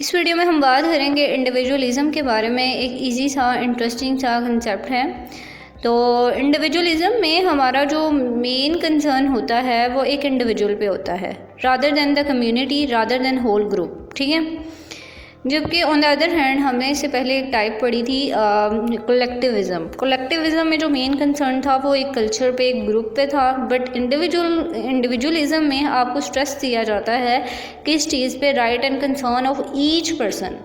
इस वीडियो में हम बात करेंगे इंडिविजुअलिज़म के बारे में। एक इजी सा इंटरेस्टिंग सा कंसेप्ट है। तो इंडिविजुअलिज़म में हमारा जो मेन कंसर्न होता है वो एक इंडिविजुअल पे होता है, rather than the community, rather than whole group, ठीक है। जबकि ऑन द अदर हैंड हमने इससे पहले एक टाइप पढ़ी थी कलेक्टिविज़म। कलेक्टिविज़म में जो मेन कंसर्न था वो एक कल्चर पे, एक ग्रुप पे था। बट इंडिविजुअलिज़म में आपको स्ट्रेस दिया जाता है किस चीज़ पे, right and concern of each person,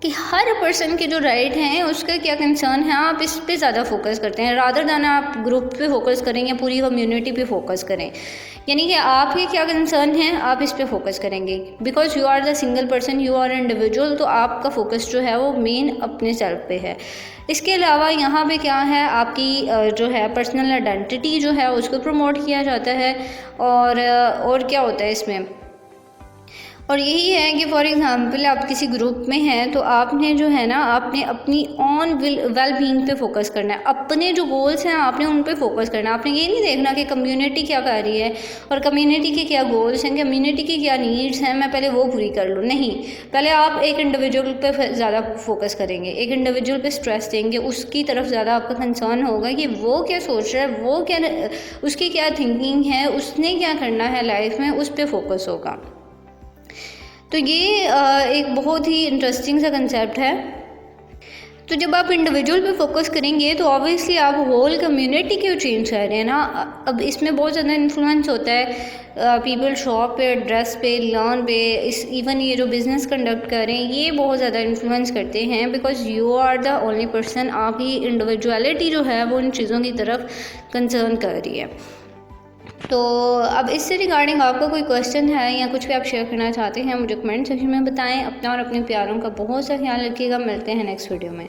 कि हर पर्सन के जो राइट हैं उसका क्या कंसर्न है, आप इस पे ज़्यादा फोकस करते हैं रादर देन आप ग्रुप पे फोकस करें या पूरी कम्युनिटी पे फोकस करें। यानी कि आपके क्या कंसर्न है आप इस पे फोकस करेंगे, because you are the single person, you are individual, तो आपका फोकस जो है वो मेन अपने सेल्फ पे है। इसके अलावा यहाँ पे क्या है, आपकी जो है पर्सनल आइडेंटिटी जो है उसको प्रमोट किया जाता है। और क्या होता है इसमें, और यही है कि फॉर एग्ज़ाम्पल आप किसी ग्रुप में हैं तो आपने जो है ना, आपने अपनी ऑन वेल बीइंग पे फोकस करना है, अपने जो गोल्स हैं आपने उन पे फोकस करना है। आपने ये नहीं देखना कि कम्युनिटी क्या कर रही है और कम्युनिटी के क्या गोल्स हैं, कम्युनिटी की क्या नीड्स हैं, मैं पहले वो पूरी कर लूँ। नहीं, पहले आप एक इंडिविजुअल पे ज़्यादा फोकस करेंगे, एक इंडिविजुअल पे स्ट्रेस देंगे, उसकी तरफ ज़्यादा आपका कंसर्न होगा कि वो क्या सोच रहा है, वो क्या, उसकी क्या थिंकिंग है, उसने क्या करना है लाइफ में, उस पर फोकस होगा। तो ये एक बहुत ही इंटरेस्टिंग सा कंसेप्ट है। तो जब आप इंडिविजुअल पे फोकस करेंगे तो ऑब्वियसली आप होल कम्युनिटी क्यों चेंज कर रहे हैं ना। अब इसमें बहुत ज़्यादा इन्फ्लुएंस होता है पीपल शॉप पे, ड्रेस पे, लर्न पे, इस इवन ये जो बिज़नेस कंडक्ट कर रहे हैं ये बहुत ज़्यादा इन्फ्लुएंस करते हैं, because you are the only person. आपकी इंडिविजुअलिटी जो है वो इन चीज़ों की तरफ कंसर्न कर रही है। तो अब इससे रिगार्डिंग आपका कोई क्वेश्चन है या कुछ भी आप शेयर करना चाहते हैं मुझे कमेंट सेक्शन में बताएं। अपना और अपने प्यारों का बहुत सा ख्याल रखिएगा। मिलते हैं नेक्स्ट वीडियो में।